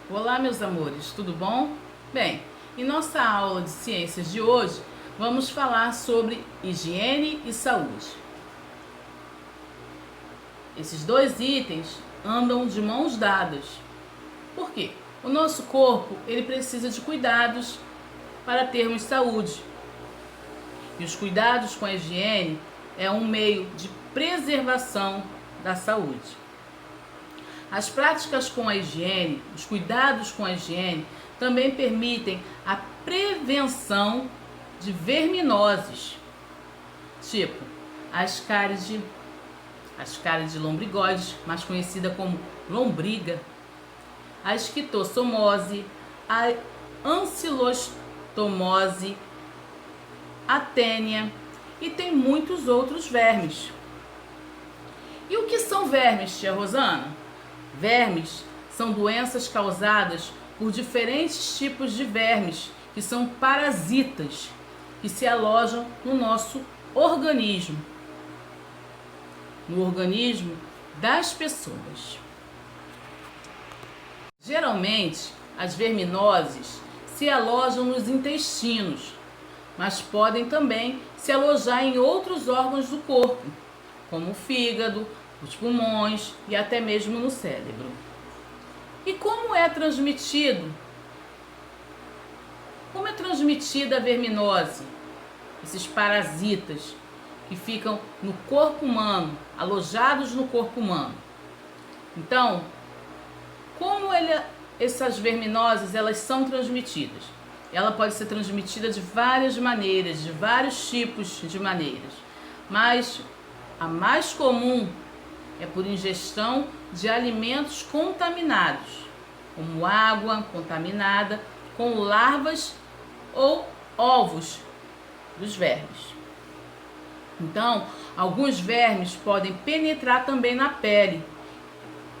Olá, meus amores, tudo bom? Bem, em nossa aula de ciências de hoje, vamos falar sobre higiene e saúde. Esses dois itens andam de mãos dadas. Por quê? O nosso corpo, ele precisa de cuidados para termos saúde. E os cuidados com a higiene é um meio de preservação da saúde. As práticas com a higiene, os cuidados com a higiene, também permitem a prevenção de verminoses, tipo ascarídese lombrigoides, mais conhecida como lombriga, a esquistossomose, a ancilostomose, a tênia e tem muitos outros vermes. E o que são vermes, tia Rosana? Vermes são doenças causadas por diferentes tipos de vermes, que são parasitas, que se alojam no nosso organismo, no organismo das pessoas. Geralmente, as verminoses se alojam nos intestinos, mas podem também se alojar em outros órgãos do corpo, como o fígado, os pulmões e até mesmo no cérebro. E como é transmitido? Como é transmitida a verminose? Esses parasitas que ficam no corpo humano, alojados no corpo humano. Então, essas verminoses elas são transmitidas? Ela pode ser transmitida de várias maneiras, de vários tipos de maneiras, mas a mais comum é por ingestão de alimentos contaminados, como água contaminada com larvas ou ovos dos vermes. Então, alguns vermes podem penetrar também na pele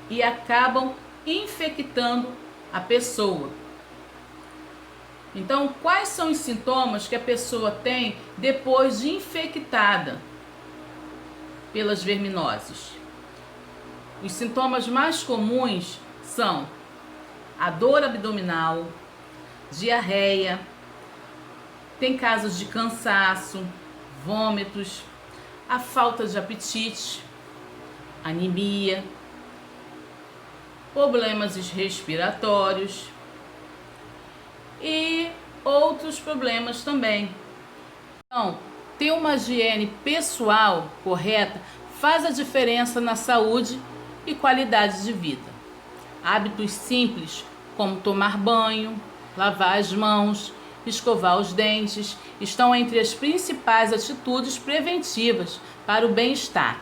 e acabam infectando a pessoa. Então, quais são os sintomas que a pessoa tem depois de infectada pelas verminoses? Os sintomas mais comuns são a dor abdominal, diarreia, tem casos de cansaço, vômitos, a falta de apetite, anemia, problemas respiratórios e outros problemas também. Então, ter uma higiene pessoal correta faz a diferença na saúde e qualidade de vida. Hábitos simples como tomar banho, lavar as mãos, escovar os dentes estão entre as principais atitudes preventivas para o bem-estar.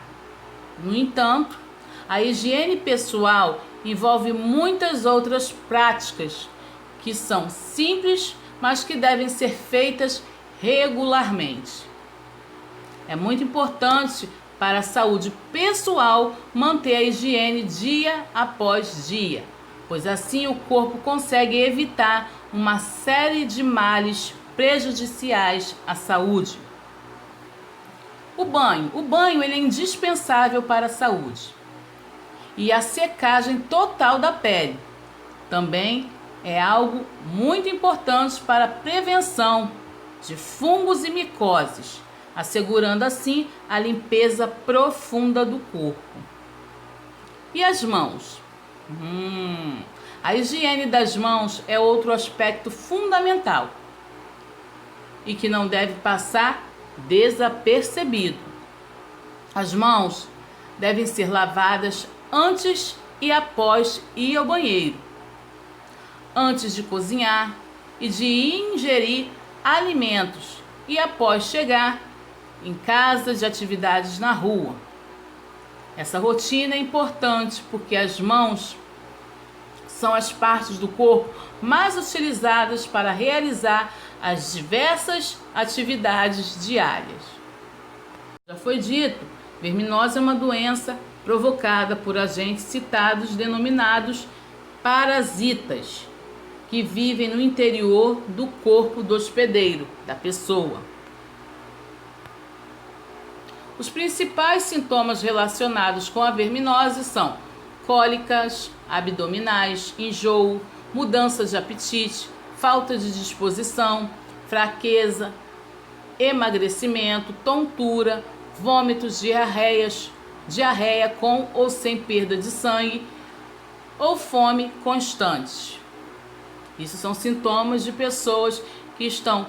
No entanto, a higiene pessoal envolve muitas outras práticas que são simples, mas que devem ser feitas regularmente. É muito importante para a saúde pessoal manter a higiene dia após dia, pois assim o corpo consegue evitar uma série de males prejudiciais à saúde. O banho ele é indispensável para a saúde. E a secagem total da pele também é algo muito importante para a prevenção de fungos e micoses, assegurando assim a limpeza profunda do corpo. E as mãos? A higiene das mãos é outro aspecto fundamental e que não deve passar desapercebido. As mãos devem ser lavadas antes e após ir ao banheiro, antes de cozinhar e de ingerir alimentos e após chegar em casa, de atividades na rua. Essa rotina é importante porque as mãos são as partes do corpo mais utilizadas para realizar as diversas atividades diárias. Já foi dito, verminose é uma doença provocada por agentes citados denominados parasitas, que vivem no interior do corpo do hospedeiro, da pessoa. Os principais sintomas relacionados com a verminose são cólicas abdominais, enjoo, mudanças de apetite, falta de disposição, fraqueza, emagrecimento, tontura, vômitos, diarreia com ou sem perda de sangue ou fome constante. Isso são sintomas de pessoas que estão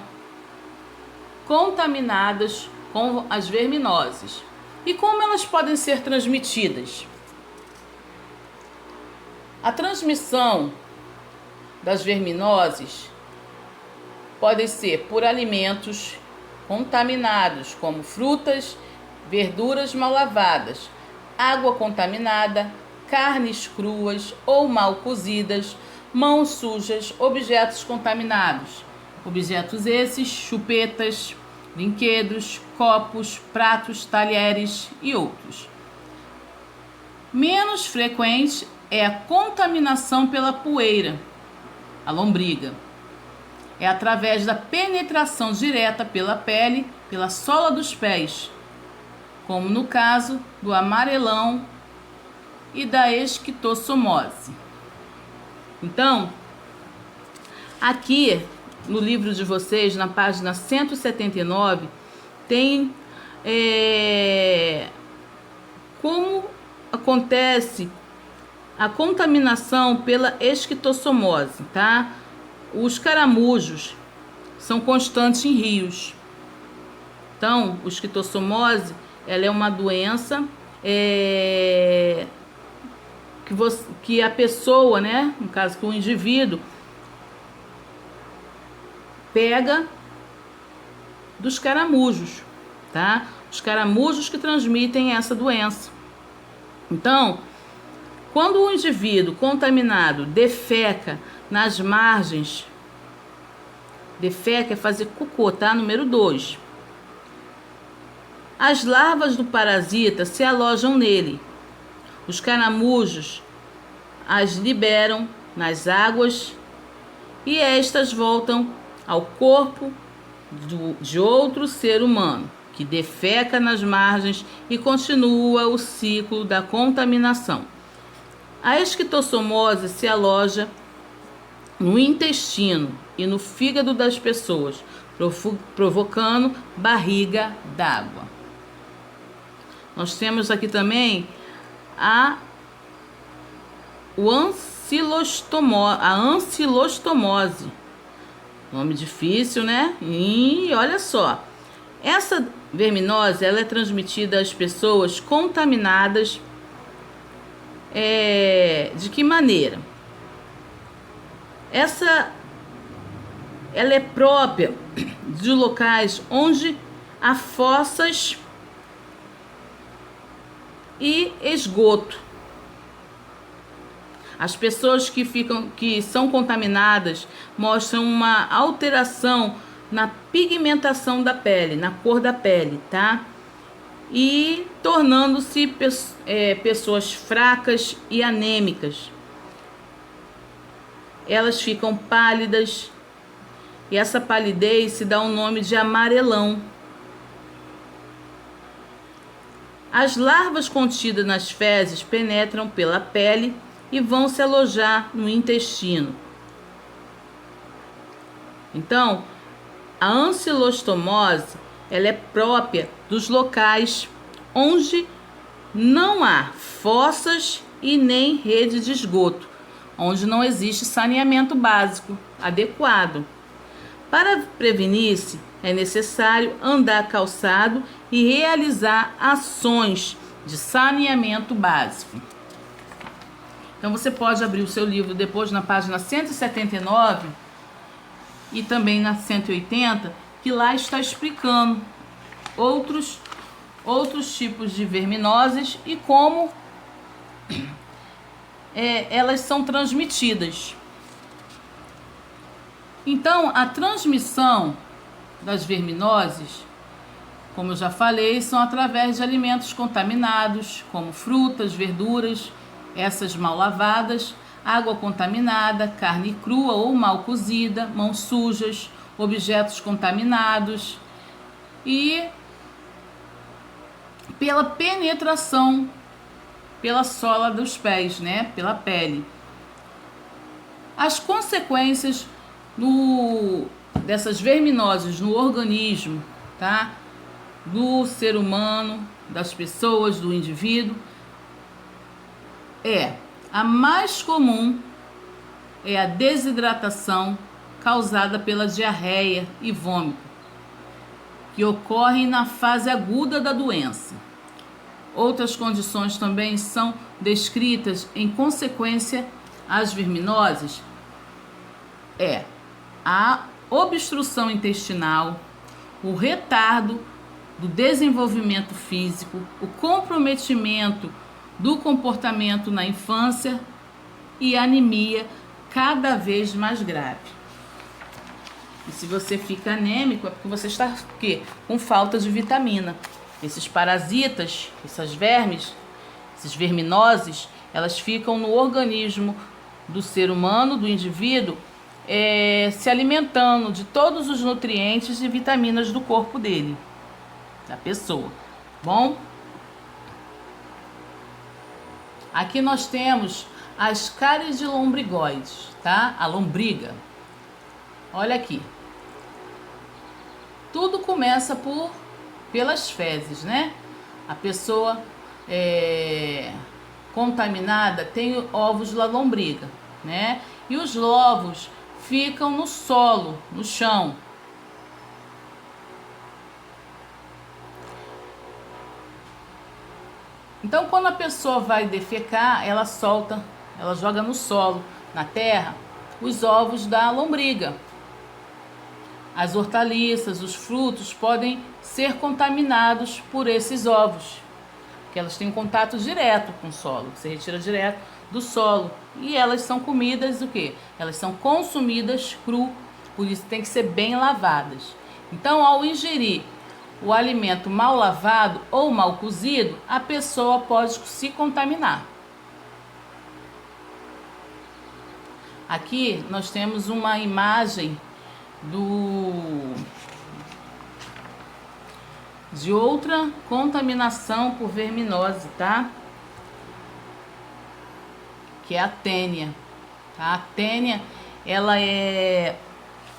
contaminadas com as verminoses. E como elas podem ser transmitidas? A transmissão das verminoses pode ser por alimentos contaminados, como frutas, verduras mal lavadas, água contaminada, carnes cruas ou mal cozidas, mãos sujas, objetos contaminados. Objetos esses, chupetas, brinquedos, copos, pratos, talheres e outros. Menos frequente é a contaminação pela poeira, a lombriga. É através da penetração direta pela pele, pela sola dos pés, como no caso do amarelão e da esquistossomose. Então, aqui no livro de vocês, na página 179, tem como acontece a contaminação pela esquistossomose, tá? Os caramujos são constantes em rios. Então, a esquistossomose, ela é uma doença que a pessoa, né, no caso que o indivíduo, pega dos caramujos, tá? Os caramujos que transmitem essa doença. Então, quando o indivíduo contaminado defeca nas margens, defeca é fazer cocô, tá? Número 2. As larvas do parasita se alojam nele. Os caramujos as liberam nas águas e estas voltam ao corpo de outro ser humano, que defeca nas margens e continua o ciclo da contaminação. A esquistossomose se aloja no intestino e no fígado das pessoas, provocando barriga d'água. Nós temos aqui também a ancilostomose. Nome difícil, né? E olha só. Essa verminose, ela é transmitida às pessoas contaminadas. De que maneira? Ela é própria de locais onde há fossas e esgoto. As pessoas que são contaminadas mostram uma alteração na pigmentação da pele, na cor da pele, tá? E tornando-se pessoas fracas e anêmicas. Elas ficam pálidas e essa palidez se dá o nome de amarelão. As larvas contidas nas fezes penetram pela pele e vão se alojar no intestino. Então, a ancilostomose, ela é própria dos locais onde não há fossas e nem rede de esgoto, onde não existe saneamento básico adequado. Para prevenir-se, é necessário andar calçado e realizar ações de saneamento básico. Então você pode abrir o seu livro depois na página 179 e também na 180, que lá está explicando outros tipos de verminoses e como elas são transmitidas. Então, a transmissão das verminoses, como eu já falei, são através de alimentos contaminados, como frutas, verduras, essas mal lavadas, água contaminada, carne crua ou mal cozida, mãos sujas, objetos contaminados e pela penetração pela sola dos pés, né? Pela pele. As consequências dessas verminoses no organismo, tá? Do ser humano, das pessoas, do indivíduo, a mais comum é a desidratação causada pela diarreia e vômito, que ocorrem na fase aguda da doença. Outras condições também são descritas em consequência às verminoses, a obstrução intestinal, o retardo do desenvolvimento físico, o comprometimento do comportamento na infância e anemia cada vez mais grave. E se você fica anêmico é porque você está com falta de vitamina. Esses parasitas, essas vermes, esses verminoses, elas ficam no organismo do ser humano, do indivíduo, se alimentando de todos os nutrientes e vitaminas do corpo dele, da pessoa. Bom, aqui nós temos as cáries de lombrigoides, tá? A lombriga. Olha aqui. Tudo começa pelas fezes, né? A pessoa contaminada tem ovos da lombriga, né? E os ovos ficam no solo, no chão. Então, quando a pessoa vai defecar, ela joga no solo, na terra, os ovos da lombriga. As hortaliças, os frutos podem ser contaminados por esses ovos, porque elas têm um contato direto com o solo, você retira direto do solo. E elas são comidas o quê? Elas são consumidas cru, por isso tem que ser bem lavadas. Então, ao ingerir o alimento mal lavado ou mal cozido, a pessoa pode se contaminar. Aqui nós temos uma imagem de outra contaminação por verminose, tá? Que é a tênia, tá? A tênia, ela é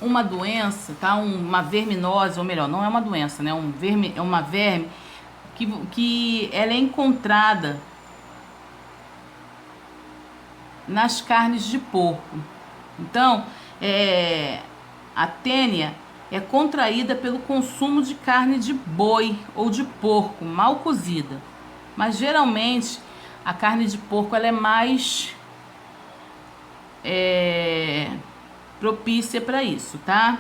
uma doença, tá? Uma verminose, ou melhor, não é uma doença, né? É uma verme que ela é encontrada nas carnes de porco. Então, a tênia é contraída pelo consumo de carne de boi ou de porco mal cozida. Mas geralmente a carne de porco ela é mais propícia para isso, tá?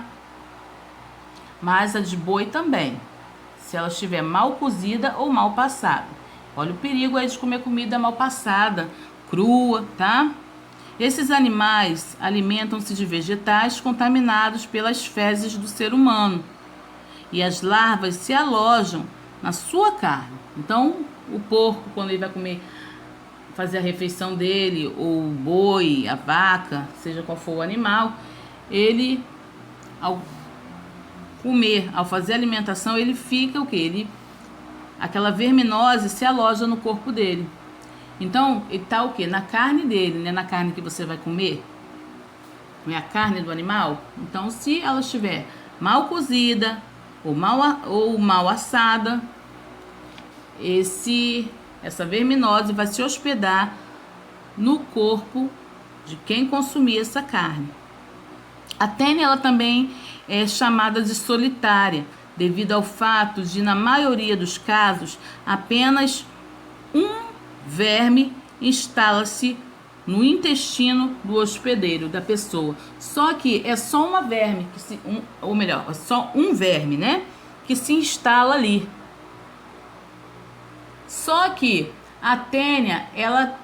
Mas a de boi também, se ela estiver mal cozida ou mal passada. Olha o perigo aí de comer comida mal passada, crua, tá? Esses animais alimentam-se de vegetais contaminados pelas fezes do ser humano e as larvas se alojam na sua carne. Então, o porco, quando ele vai fazer a refeição dele, ou o boi, a vaca, seja qual for o animal, ele, ao fazer a alimentação, ele fica o quê? Aquela verminose se aloja no corpo dele. Então, ele está o quê? Na carne dele, né? Na carne que você vai comer. Não é a carne do animal? Então, se ela estiver mal cozida ou mal assada, essa verminose vai se hospedar no corpo de quem consumir essa carne. A tênia, ela também é chamada de solitária, devido ao fato de, na maioria dos casos, apenas um verme instala-se no intestino do hospedeiro da pessoa. Só que é só uma verme, é só um verme, né? Que se instala ali. Só que a tênia, ela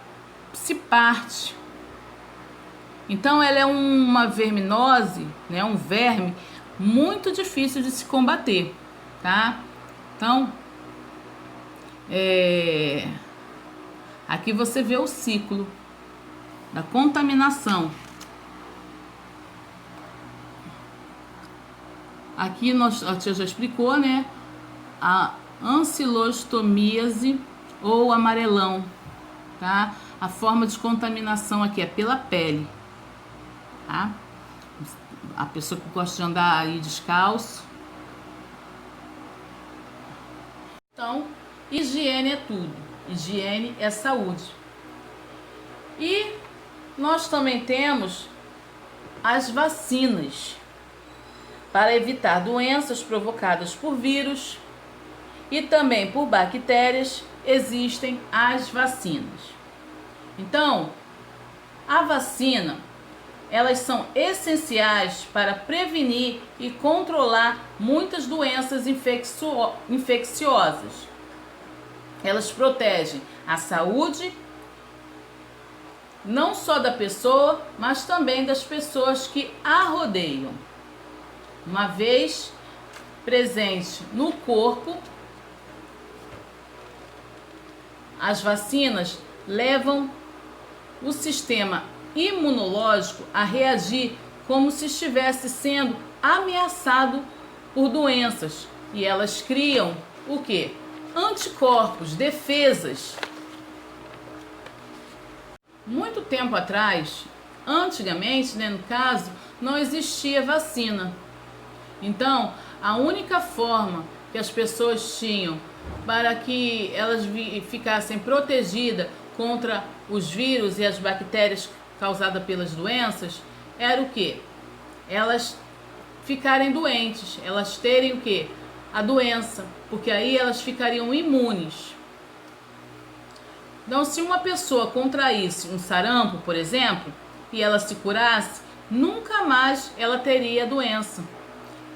se parte. Então, ela é uma verminose, né? Um verme muito difícil de se combater, tá? Então, aqui você vê o ciclo, da contaminação. Aqui a tia já explicou, né? A ancilostomíase ou amarelão, tá? A forma de contaminação aqui é pela pele, tá? A pessoa que gosta de andar aí descalço. Então, higiene é tudo. Higiene é saúde. E nós também temos as vacinas para evitar doenças provocadas por vírus e também por bactérias. Existem as vacinas. Então, a vacina, elas são essenciais para prevenir e controlar muitas doenças infecciosas. Elas protegem a saúde não só da pessoa, mas também das pessoas que a rodeiam. Uma vez presente no corpo, as vacinas levam o sistema imunológico a reagir como se estivesse sendo ameaçado por doenças. E elas criam o quê? Anticorpos, defesas. Muito tempo atrás, antigamente, né, no caso, não existia vacina. Então, a única forma que as pessoas tinham para que elas ficassem protegidas contra os vírus e as bactérias causadas pelas doenças era o quê? Elas ficarem doentes, elas terem o quê? A doença, porque aí elas ficariam imunes. Então, se uma pessoa contraísse um sarampo, por exemplo, e ela se curasse, nunca mais ela teria a doença.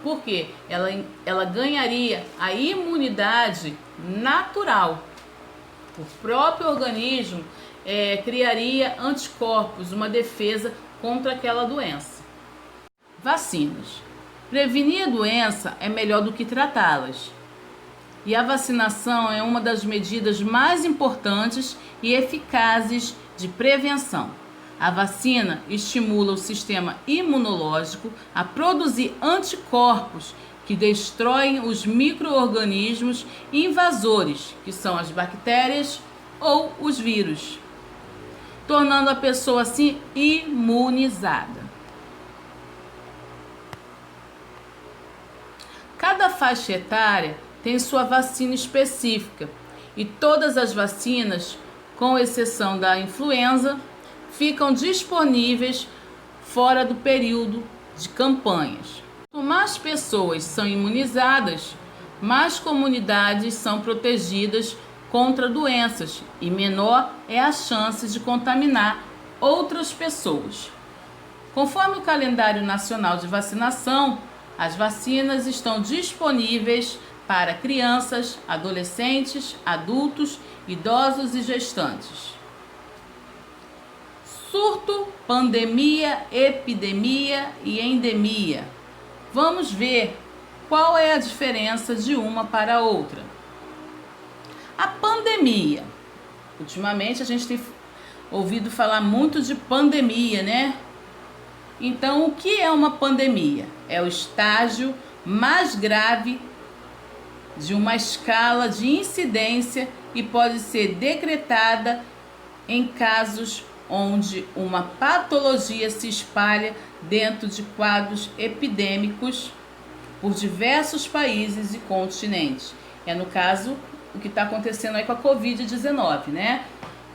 Por quê? Ela ganharia a imunidade natural. O próprio organismo criaria anticorpos, uma defesa contra aquela doença. Vacinas. Prevenir a doença é melhor do que tratá-las. E a vacinação é uma das medidas mais importantes e eficazes de prevenção. A vacina estimula o sistema imunológico a produzir anticorpos que destroem os micro-organismos invasores, que são as bactérias ou os vírus, tornando a pessoa assim imunizada. Cada faixa etária tem sua vacina específica e todas as vacinas, com exceção da influenza, ficam disponíveis fora do período de campanhas. Quanto mais pessoas são imunizadas, mais comunidades são protegidas contra doenças e menor é a chance de contaminar outras pessoas. Conforme o calendário nacional de vacinação, as vacinas estão disponíveis para crianças, adolescentes, adultos, idosos e gestantes. Surto, pandemia, epidemia e endemia. Vamos ver qual é a diferença de uma para a outra. A pandemia. Ultimamente a gente tem ouvido falar muito de pandemia, né? Então, o que é uma pandemia? É o estágio mais grave de uma escala de incidência e pode ser decretada em casos onde uma patologia se espalha dentro de quadros epidêmicos por diversos países e continentes. É no caso o que está acontecendo aí com a Covid-19, né?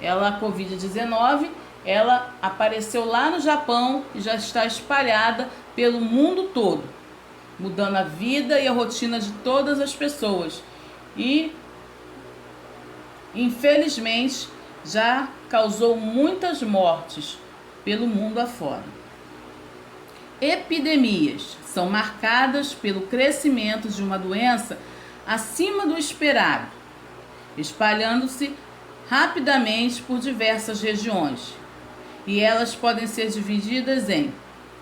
A Covid-19, ela apareceu lá no Japão e já está espalhada pelo mundo todo, mudando a vida e a rotina de todas as pessoas. E, infelizmente, já causou muitas mortes pelo mundo afora. Epidemias são marcadas pelo crescimento de uma doença acima do esperado, espalhando-se rapidamente por diversas regiões. E elas podem ser divididas em...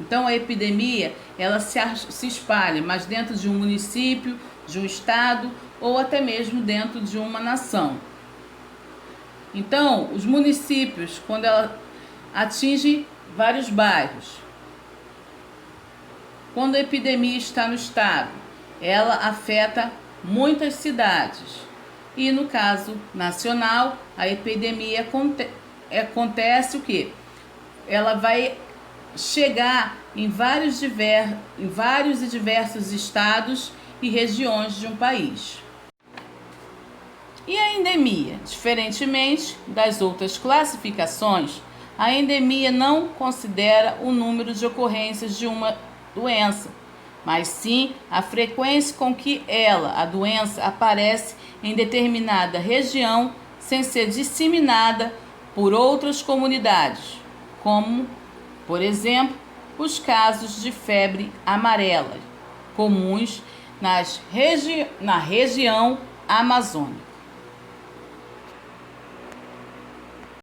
Então, a epidemia, ela se espalha, mas dentro de um município, de um estado ou até mesmo dentro de uma nação. Então, os municípios, quando ela atinge vários bairros. Quando a epidemia está no estado, ela afeta muitas cidades. E no caso nacional, a epidemia acontece o quê? Ela vai chegar em vários e diversos estados e regiões de um país. E a endemia? Diferentemente das outras classificações, a endemia não considera o número de ocorrências de uma doença, mas sim a frequência com que a doença, aparece em determinada região sem ser disseminada por outras comunidades, como, por exemplo, os casos de febre amarela, comuns na região amazônica.